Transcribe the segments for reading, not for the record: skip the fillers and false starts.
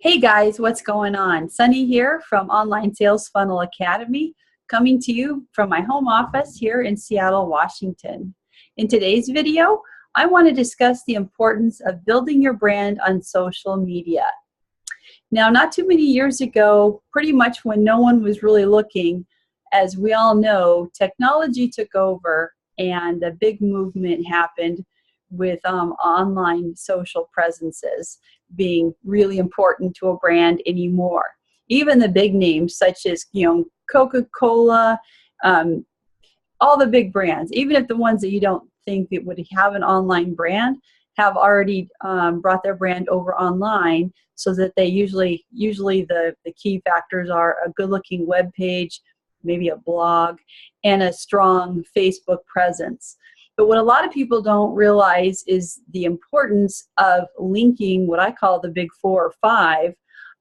Hey guys, what's going on? Sunny here from Online Sales Funnel Academy, coming to you from my home office here in Seattle, Washington. In today's video, I want to discuss the importance of building your brand on social media. Now, not too many years ago, pretty much when no one was really looking, as we all know, technology took over and a big movement happened with online social presences being really important to a brand anymore. Even the big names such as Coca-Cola, all the big brands, even if the ones that you don't think that would have an online brand, have already brought their brand over online, so that they usually the key factors are a good-looking web page, maybe a blog, and a strong Facebook presence. But what a lot of people don't realize is the importance of linking what I call the big 4 or 5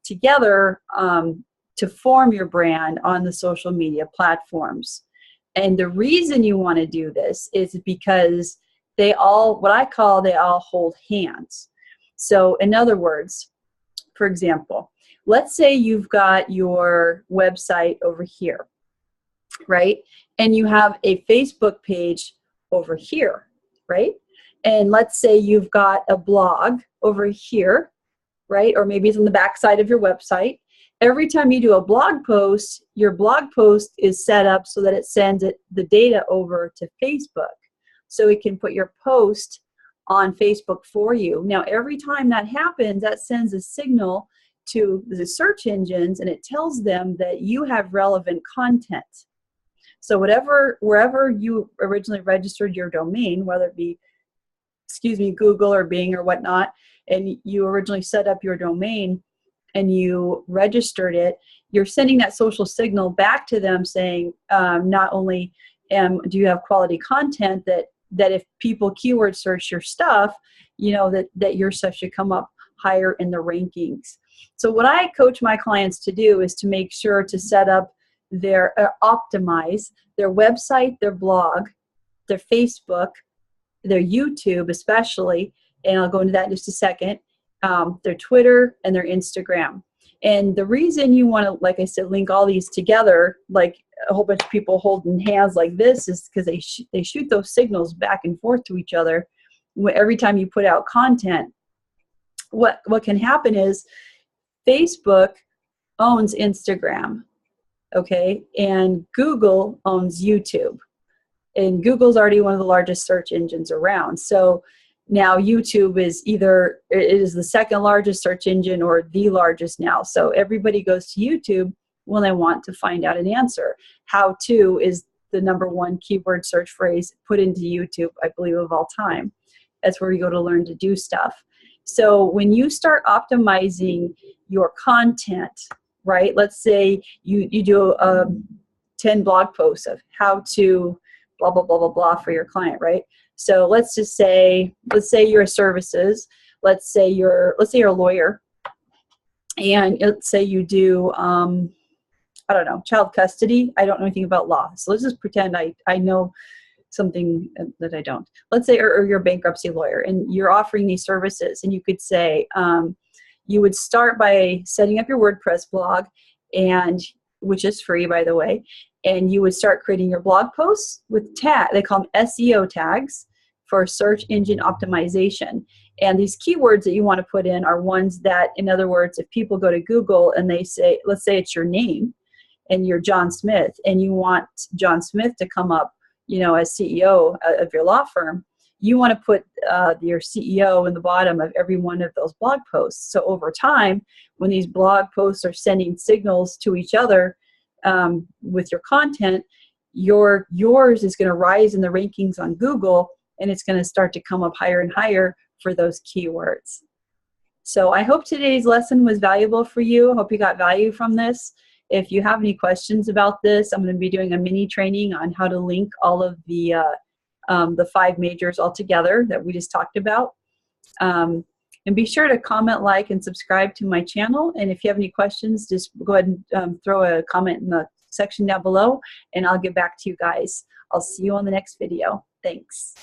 together to form your brand on the social media platforms. And the reason you want to do this is because they all hold hands. So in other words, for example, let's say you've got your website over here, right? And you have a Facebook page over here, right? And let's say you've got a blog over here, right? Or maybe it's on the back side of your website. Every time you do a blog post, your blog post is set up so that it sends the data over to Facebook, so it can put your post on Facebook for you. Now, every time that happens, that sends a signal to the search engines, and it tells them that you have relevant content. So wherever you originally registered your domain, whether it be, Google or Bing or whatnot, and you originally set up your domain and you registered it, you're sending that social signal back to them saying, not only do you have quality content, that if people keyword search your stuff, that your stuff should come up higher in the rankings. So what I coach my clients to do is to make sure to set up optimize their website, their blog, their Facebook, their YouTube especially, and I'll go into that in just a second, their Twitter and their Instagram. And the reason you want to, like I said, link all these together, like a whole bunch of people holding hands like this, is because they shoot those signals back and forth to each other every time you put out content. What can happen is Facebook owns Instagram. Okay, and Google owns YouTube, and Google's already one of the largest search engines around. So now YouTube is it is the second largest search engine or the largest now. So everybody goes to YouTube when they want to find out an answer. How to is the #1 keyword search phrase put into YouTube, I believe, of all time. That's where you go to learn to do stuff. So when you start optimizing your content, right? Let's say you do 10 blog posts of how to blah, blah, blah, blah, blah for your client, right? So let's say you're a services, let's say you're a lawyer, and let's say you do, I don't know, child custody. I don't know anything about law. So let's just pretend I know something that I don't. Let's say, or you're a bankruptcy lawyer and you're offering these services, and you could say, you would start by setting up your WordPress blog, which is free, by the way, and you would start creating your blog posts with they call them SEO tags for search engine optimization. And these keywords that you want to put in are ones that, in other words, if people go to Google and they say, let's say it's your name and you're John Smith, and you want John Smith to come up, as CEO of your law firm, you want to put your CEO in the bottom of every one of those blog posts. So over time, when these blog posts are sending signals to each other with your content, yours is going to rise in the rankings on Google, and it's going to start to come up higher and higher for those keywords. So I hope today's lesson was valuable for you. I hope you got value from this. If you have any questions about this, I'm going to be doing a mini training on how to link all of the 5 majors all together that we just talked about. And be sure to comment, like, and subscribe to my channel. And if you have any questions, just go ahead and throw a comment in the section down below, and I'll get back to you guys. I'll see you on the next video. Thanks.